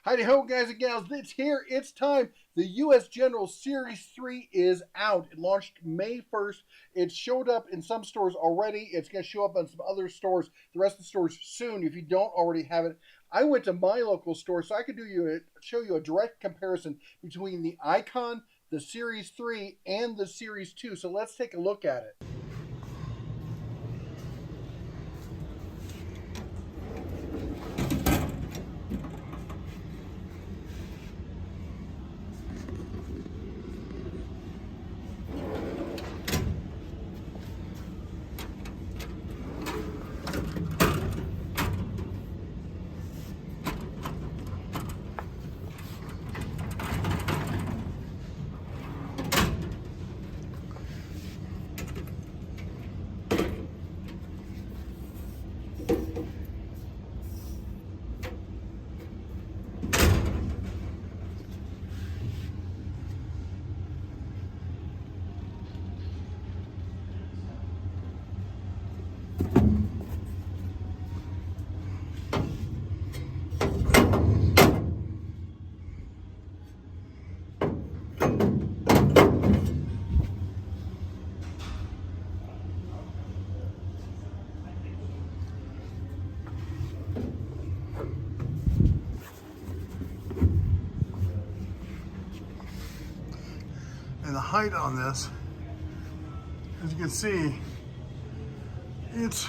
Heidi ho, guys and gals. It's here. It's time. The U.S. General Series 3 is out. It launched May 1st. It showed up in some stores already. It's going to show up on some other stores, the rest of the stores soon if you don't already have it. I went to my local store so I could show you a direct comparison between the Icon, the Series 3, and the Series 2. So let's take a look at it. And the height on this, as you can see, it's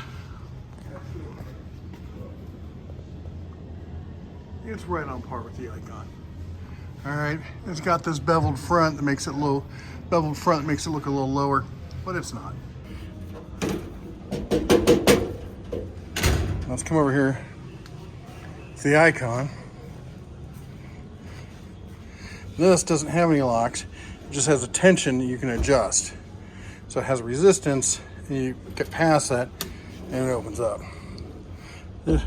right on par with the Icon. All right, it's got this beveled front that makes it look a little lower, but it's not. Let's come over here. It's the Icon. This doesn't have any locks. It just has a tension that you can adjust. So it has a resistance, and you get past that, and it opens up. This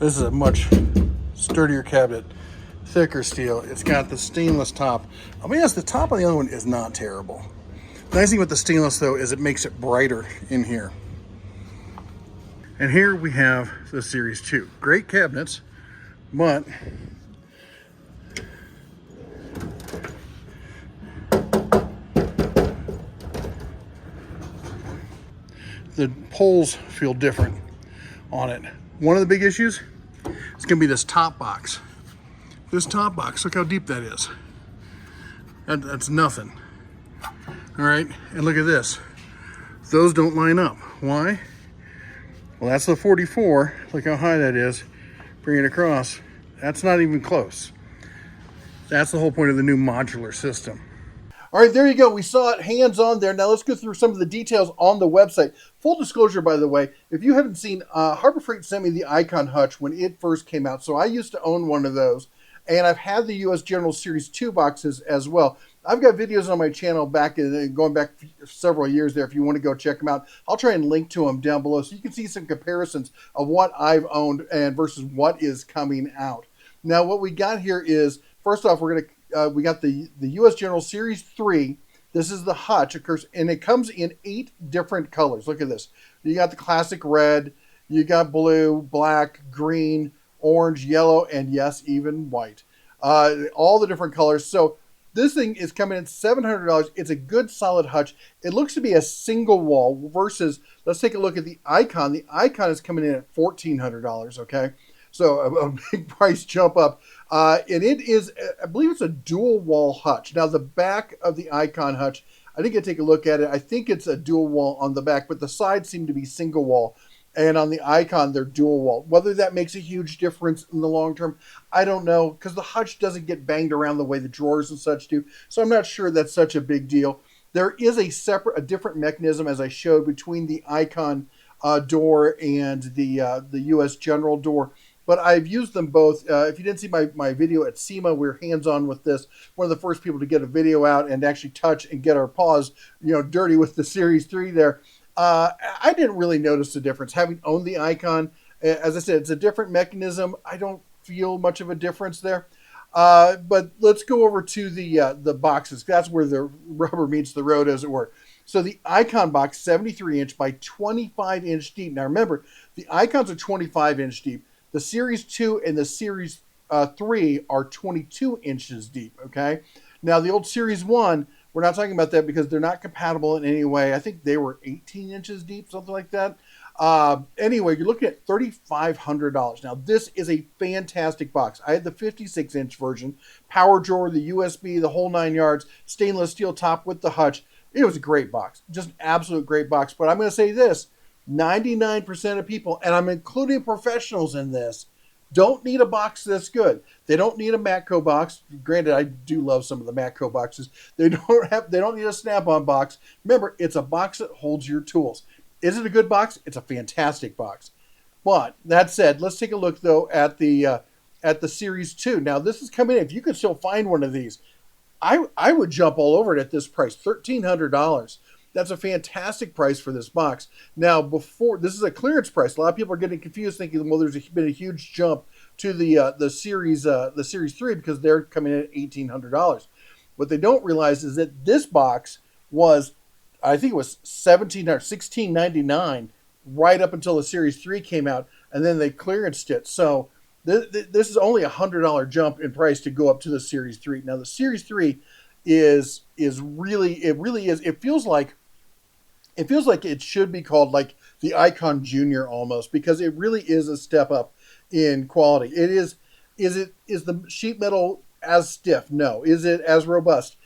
is a much sturdier cabinet, thicker steel. It's got the stainless top. I'll be honest, the top on the other one is not terrible. The nice thing with the stainless, though, is it makes it brighter in here. And here we have the Series 2. Great cabinets, but the poles feel different on it. One of the big issues is going to be this top box. This top box, look how deep that is. That's nothing. All right, and look at this. Those don't line up. Why? Well, that's the 44. Look how high that is. Bring it across. That's not even close. That's the whole point of the new modular system. All right, there you go. We saw it hands-on there. Now let's go through some of the details on the website. Full disclosure, by the way, if you haven't seen, Harbor Freight sent me the Icon hutch when it first came out. So I used to own one of those. And I've had the U.S. General Series 2 boxes as well. I've got videos on my channel going back several years there if you want to go check them out. I'll try and link to them down below so you can see some comparisons of what I've owned and versus what is coming out. Now, what we got here is, first off, we got the U.S. General Series 3. This is the hutch, of course, and it comes in 8 different colors. Look at this. You got the classic red, you got blue, black, green, orange, yellow, and yes, even white. All the different colors. So this thing is coming in $700. It's a good solid hutch. It looks to be a single wall versus, let's take a look at the Icon. The Icon is coming in at $1,400, okay? So a big price jump up. And it is, I believe it's a dual wall hutch. Now the back of the Icon hutch, I didn't get to take a look at it. I think it's a dual wall on the back, but the sides seem to be single wall. And on the Icon, they're dual wall. Whether that makes a huge difference in the long term, I don't know, because the hutch doesn't get banged around the way the drawers and such do. So I'm not sure that's such a big deal. There is a different mechanism, as I showed, between the Icon door and the U.S. General door. But I've used them both. If you didn't see my video at SEMA, we were hands-on with this. One of the first people to get a video out and actually touch and get our paws, dirty with the Series 3 there. I didn't really notice the difference. Having owned the Icon, as I said, it's a different mechanism. I don't feel much of a difference there. But let's go over to the boxes. That's where the rubber meets the road, as it were. So the Icon box, 73-inch by 25-inch deep. Now remember, the Icons are 25-inch deep. The Series 2 and the Series 3 are 22 inches deep, okay? Now, the old Series 1, we're not talking about that because they're not compatible in any way. I think they were 18 inches deep, something like that. Anyway, you're looking at $3,500. Now, this is a fantastic box. I had the 56-inch version, power drawer, the USB, the whole 9 yards, stainless steel top with the hutch. It was a great box, just an absolute great box. But I'm going to say this, 99% of people, and I'm including professionals in this, don't need a box this good. They don't need a Matco box. Granted, I do love some of the Matco boxes. They don't need a Snap-on box. Remember, it's a box that holds your tools. Is it a good box? It's a fantastic box. But that said, let's take a look though at the Series 2. Now this is coming in. If you could still find one of these, I would jump all over it at this price, $1,300. That's a fantastic price for this box. Now, before this is a clearance price. A lot of people are getting confused, thinking, well, there's been a huge jump to the Series 3 because they're coming in at $1,800. What they don't realize is that this box was, I think it was $16.99 right up until the Series 3 came out, and then they clearanced it. So this is only $100 jump in price to go up to the Series 3. Now, the Series 3 is really, it really is. It feels like it should be called like the Icon Junior almost, because it really is a step up in quality. It is. Is the sheet metal as stiff? No. Is it as robust?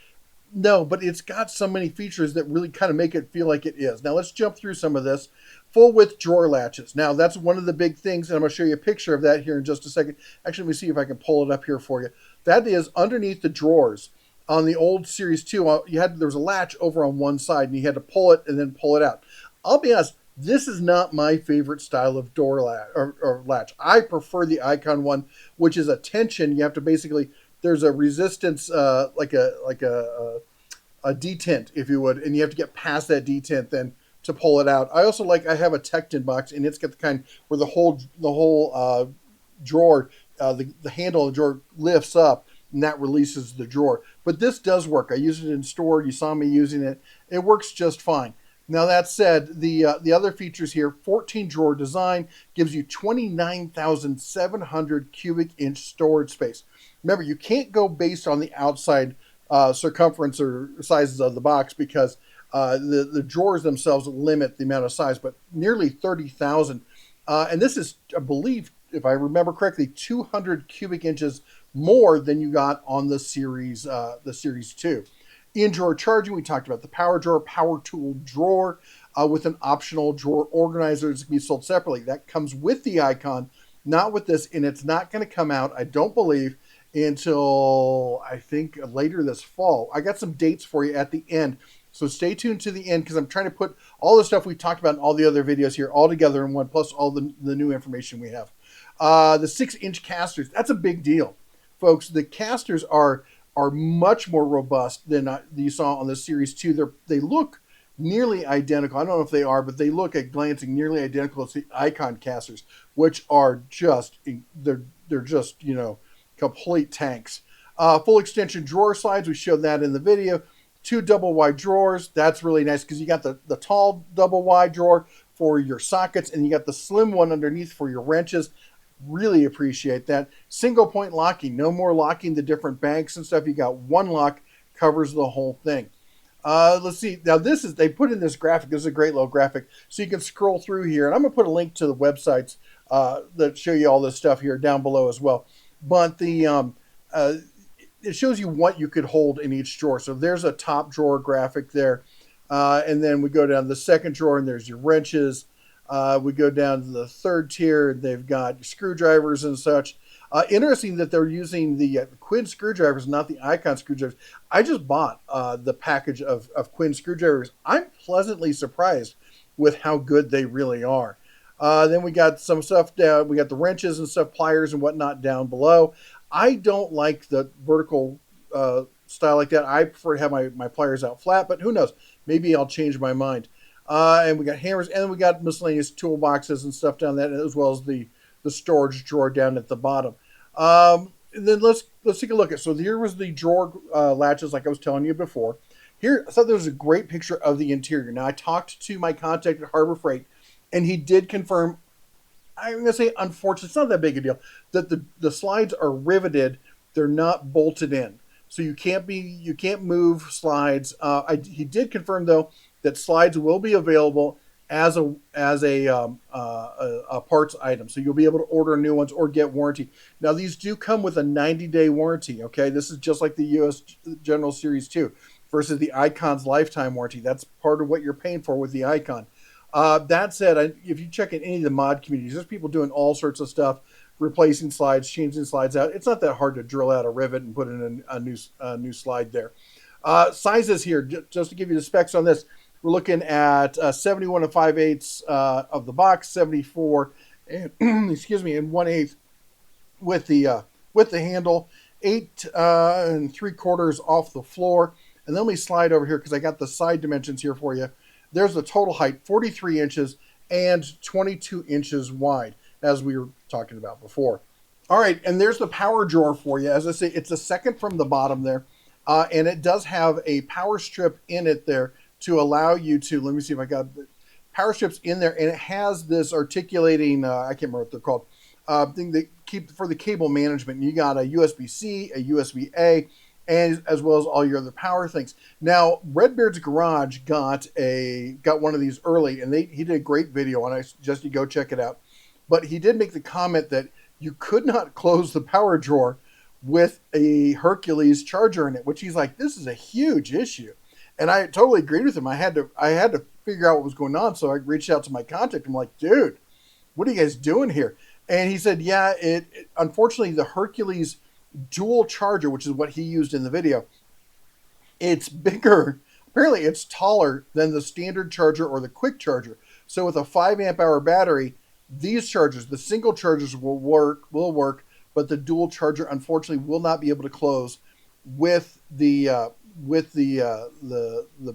No, but it's got so many features that really kind of make it feel like it is. Now let's jump through some of this. Full width drawer latches. Now that's one of the big things, and I'm going to show you a picture of that here in just a second. Actually, let me see if I can pull it up here for you. That is underneath the drawers. On the old Series 2, there was a latch over on one side, and you had to pull it and then pull it out. I'll be honest, this is not my favorite style of door latch. I prefer the Icon one, which is a tension. You have to basically, there's a resistance, like a detent, if you would, and you have to get past that detent then to pull it out. I have a Tecton box, and it's got the kind where the whole drawer, the handle of the drawer lifts up, and that releases the drawer. But this does work. I use it in store. You saw me using it. It works just fine. Now that said, the other features here, 14 drawer design gives you 29,700 cubic inch storage space. Remember, you can't go based on the outside circumference or sizes of the box because the drawers themselves limit the amount of size, but nearly 30,000. And this is, I believe, if I remember correctly, 200 cubic inches more than you got on the Series 2. In-drawer charging, we talked about the power drawer, power tool drawer with an optional drawer organizer that can be sold separately. That comes with the Icon, not with this, and it's not going to come out, I don't believe, until I think later this fall. I got some dates for you at the end, so stay tuned to the end because I'm trying to put all the stuff we talked about in all the other videos here all together in one, plus all the new information we have. The 6-inch casters, that's a big deal, folks. The casters are much more robust than you saw on the Series 2. They look nearly identical. I don't know if they are, but they look at glancing nearly identical to the Icon casters, which are just, they're just, complete tanks. Full extension drawer slides, we showed that in the video. 2 double wide drawers, that's really nice because you got the tall double wide drawer for your sockets, and you got the slim one underneath for your wrenches. Really appreciate that. Single point locking, no more locking the different banks and stuff. You got one lock, covers the whole thing. Let's see. Now they put in this graphic. This is a great little graphic. So you can scroll through here, and I'm gonna put a link to the websites that show you all this stuff here down below as well. But it shows you what you could hold in each drawer. So there's a top drawer graphic there. And then we go down to the second drawer, and there's your wrenches. We go down to the third tier. They've got screwdrivers and such. Interesting that they're using the Quinn screwdrivers, not the Icon screwdrivers. I just bought the package of Quinn screwdrivers. I'm pleasantly surprised with how good they really are. Then we got some stuff down. We got the wrenches and stuff, pliers and whatnot down below. I don't like the vertical style like that. I prefer to have my pliers out flat, but who knows? Maybe I'll change my mind. And we got hammers, and then we got miscellaneous toolboxes and stuff down there, as well as the storage drawer down at the bottom. And then let's take a look at. So here was the drawer latches, like I was telling you before. Here, I thought there was a great picture of the interior. Now I talked to my contact at Harbor Freight, and he did confirm I'm going to say unfortunate. It's not that big a deal. That the slides are riveted. They're not bolted in. So you can't move slides. He did confirm though that slides will be available as a parts item. So you'll be able to order new ones or get warranty. Now these do come with a 90-day warranty. Okay, this is just like the US General Series 2 versus the Icon's lifetime warranty. That's part of what you're paying for with the Icon. That said, if you check in any of the mod communities, there's people doing all sorts of stuff, replacing slides, changing slides out. It's not that hard to drill out a rivet and put in a new slide there. Sizes here, just to give you the specs on this, we're looking at 71 and 5/8 of the box, 74 and excuse me, and 1/8 with the handle, 8 and 3/4 off the floor. And then let me slide over here because I got the side dimensions here for you. There's the total height, 43 inches and 22 inches wide, as we were talking about before. All right, and there's the power drawer for you. As I say, it's the second from the bottom there, and it does have a power strip in it there to allow you to, let me see if I got the power strips in there, and it has this articulating, I can't remember what they're called, thing that keep for the cable management. You got a USB-C, a USB-A, and as well as all your other power things. Now, Redbeard's Garage got one of these early, and he did a great video on it. I suggest you go check it out. But he did make the comment that you could not close the power drawer with a Hercules charger in it, which he's like, this is a huge issue. And I totally agreed with him. I had to figure out what was going on, so I reached out to my contact. I'm like, dude, what are you guys doing here? And he said, yeah, unfortunately the Hercules dual charger, which is what he used in the video, it's bigger. Apparently it's taller than the standard charger or the quick charger. So with a 5 amp hour battery, these chargers, the single chargers will work, but the dual charger unfortunately will not be able to close with the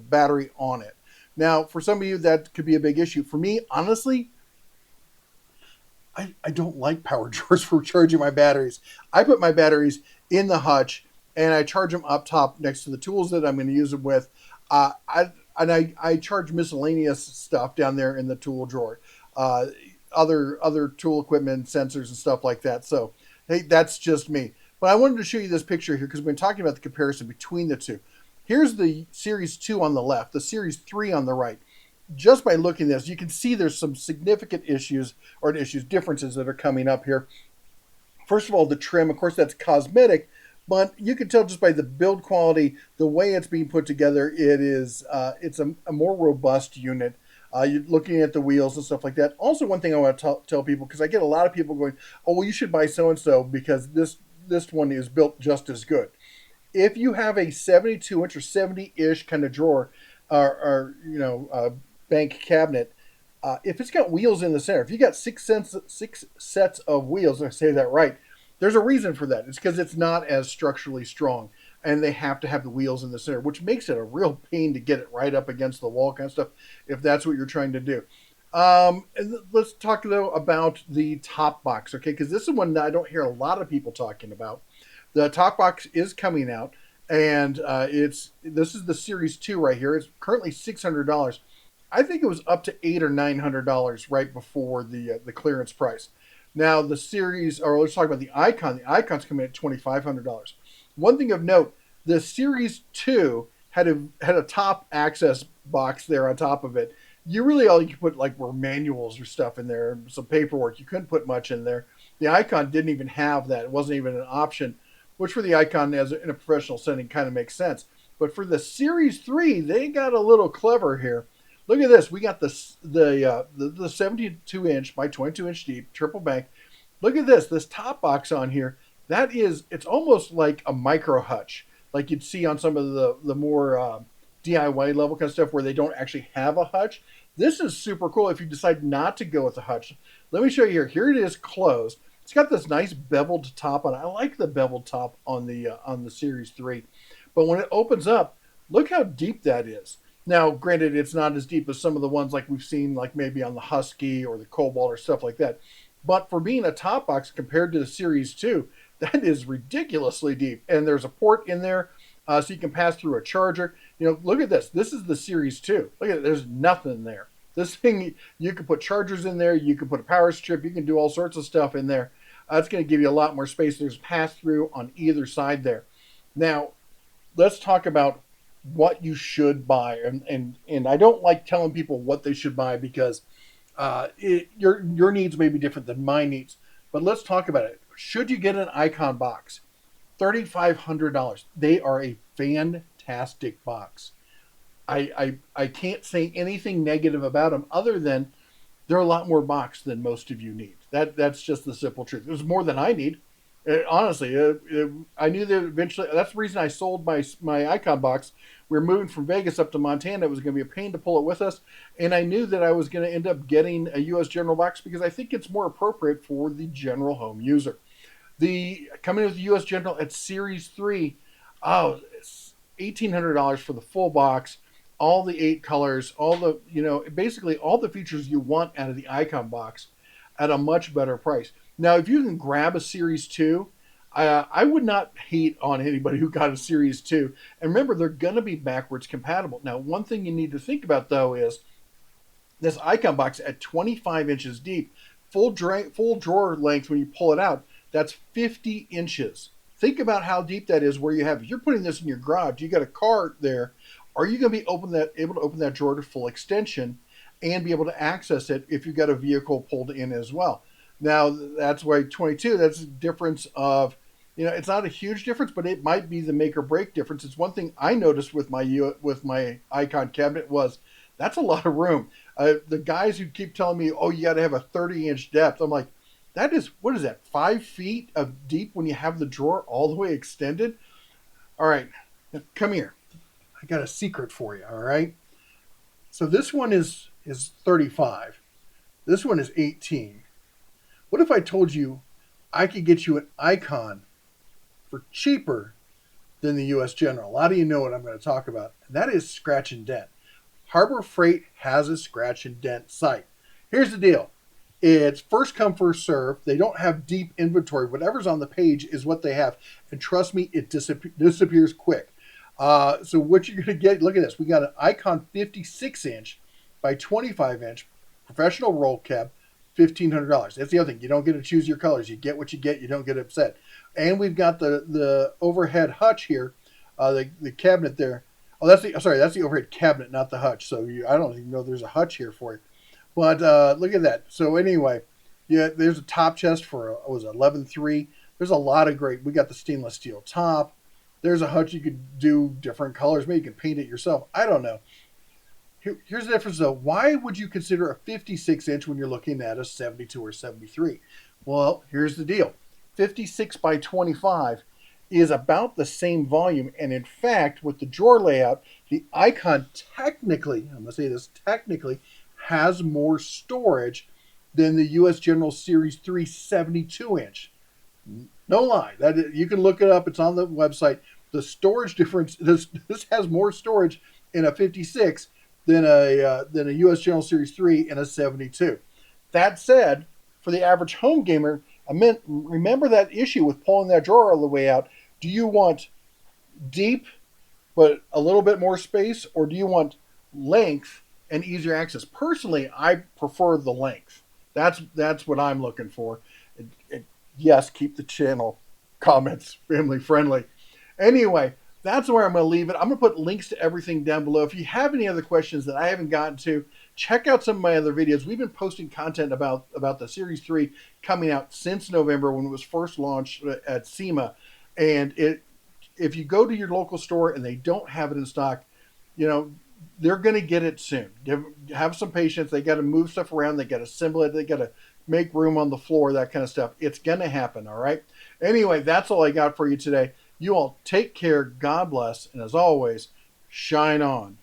battery on it. Now, for some of you, that could be a big issue. For me, honestly, I don't like power drawers for charging my batteries. I put my batteries in the hutch and I charge them up top next to the tools that I'm going to use them with. I charge miscellaneous stuff down there in the tool drawer, other tool equipment, sensors and stuff like that. So hey, that's just me. But I wanted to show you this picture here because we've been talking about the comparison between the two. Here's the Series 2 on the left, the Series 3 on the right. Just by looking at this, you can see there's some significant differences that are coming up here. First of all, the trim, of course, that's cosmetic, but you can tell just by the build quality, the way it's being put together, it's a more robust unit. You're looking at the wheels and stuff like that. Also, one thing I want to tell people, because I get a lot of people going, oh, well, you should buy so-and-so because this one is built just as good. If you have a 72-inch or 70-ish kind of drawer, or bank cabinet, if it's got wheels in the center, if you got six sets of wheels, I say that right, there's a reason for that. It's because it's not as structurally strong, and they have to have the wheels in the center, which makes it a real pain to get it right up against the wall kind of stuff, if that's what you're trying to do. And let's talk, though, about the top box, okay? Because this is one that I don't hear a lot of people talking about. The top box is coming out, and this is the Series 2 right here. It's currently $600. I think it was up to $800 or $900 right before the clearance price. Now the Series, or let's talk about the Icon. The Icon's coming at $2,500. One thing of note: the Series 2 had a top access box there on top of it. All you could put were manuals or stuff in there, some paperwork. You couldn't put much in there. The Icon didn't even have that. It wasn't even an option, which for the Icon in a professional setting kind of makes sense. But for the Series 3, they got a little clever here. Look at this. We got the 72-inch by 22-inch deep triple bank. Look at this top box on here. It's almost like a micro hutch, like you'd see on some of the more DIY level kind of stuff where they don't actually have a hutch. This is super cool if you decide not to go with a hutch. Let me show you here. Here it is closed. It's got this nice beveled top on it. I like the beveled top on the Series 3. But when it opens up, look how deep that is. Now, granted, it's not as deep as some of the ones like we've seen, like maybe on the Husky or the Cobalt or stuff like that. But for being a top box compared to the Series 2, that is ridiculously deep. And there's a port in there so you can pass through a charger. Look at this. This is the Series 2. Look at it. There's nothing there. This thing, you can put chargers in there, you can put a power strip, you can do all sorts of stuff in there. It's going to give you a lot more space. There's pass through on either side there. Now, let's talk about what you should buy. And I don't like telling people what they should buy because your needs may be different than my needs. But let's talk about it. Should you get an Icon box? $3,500. They are a fantastic box. I can't say anything negative about them other than they're a lot more box than most of you need. That's just the simple truth. There's more than I need. Honestly, I knew that eventually. That's the reason I sold my Icon box. We were moving from Vegas up to Montana. It was going to be a pain to pull it with us, and I knew that I was going to end up getting a U.S. General box because I think it's more appropriate for the general home user. The coming with the U.S. General at Series 3, oh, it's $1,800 for the full box, all the 8 colors, all the, basically all the features you want out of the Icon box at a much better price. Now, if you can grab a Series 2, I would not hate on anybody who got a Series 2. And remember, they're going to be backwards compatible. Now, one thing you need to think about, though, is this Icon box at 25 inches deep, full drawer length when you pull it out, that's 50 inches. Think about how deep that is where you have, if you're putting this in your garage, you got a car there, are you going to be able to open that drawer to full extension and be able to access it if you've got a vehicle pulled in as well? Now, that's why 22, that's a difference of, it's not a huge difference, but it might be the make or break difference. It's one thing I noticed with my Icon cabinet was that's a lot of room. The guys who keep telling me, oh, you got to have a 30-inch depth. I'm like, what is that, 5 feet of deep when you have the drawer all the way extended? All right, now come here. I got a secret for you, all right? So this one is 35. This one is 18. What if I told you I could get you an Icon for cheaper than the U.S. General? A lot of you know what I'm going to talk about, and that is Scratch and Dent. Harbor Freight has a Scratch and Dent site. Here's the deal. It's first come, first serve. They don't have deep inventory. Whatever's on the page is what they have. And trust me, it disappears quick. So what you're going to get, look at this. We got an Icon 56-inch by 25-inch professional roll cab, $1,500. That's the other thing. You don't get to choose your colors. You get what you get. You don't get upset. And we've got the overhead hutch here, the cabinet there. Oh, that's the overhead cabinet, not the hutch. So I don't even know there's a hutch here for you. But look at that. So anyway, yeah, there's a top chest for it was 11.3. There's a lot of great. We got the stainless steel top. There's a hutch you could do different colors. Maybe you can paint it yourself. I don't know. Here's the difference though. Why would you consider a 56-inch when you're looking at a 72 or 73? Well, here's the deal. 56 by 25 is about the same volume. And in fact, with the drawer layout, the Icon technically, I'm going to say this, technically has more storage than the U.S. General Series 3 72-inch. No lie. You can look it up. It's on the website. The storage difference, this has more storage in a 56 than a U.S. General Series 3 and a 72. That said, for the average home gamer, remember that issue with pulling that drawer all the way out. Do you want deep but a little bit more space, or do you want length and easier access? Personally, I prefer the length. That's what I'm looking for. Yes, keep the channel comments family friendly. Anyway, that's where I'm going to leave it. I'm going to put links to everything down below. If you have any other questions that I haven't gotten to, check out some of my other videos. We've been posting content about the Series 3 coming out since November when it was first launched at SEMA. And if you go to your local store and they don't have it in stock, they're going to get it soon. Have some patience. They got to move stuff around. They got to assemble it. They got to make room on the floor, that kind of stuff. It's going to happen, all right? Anyway, that's all I got for you today. You all take care. God bless. And as always, shine on.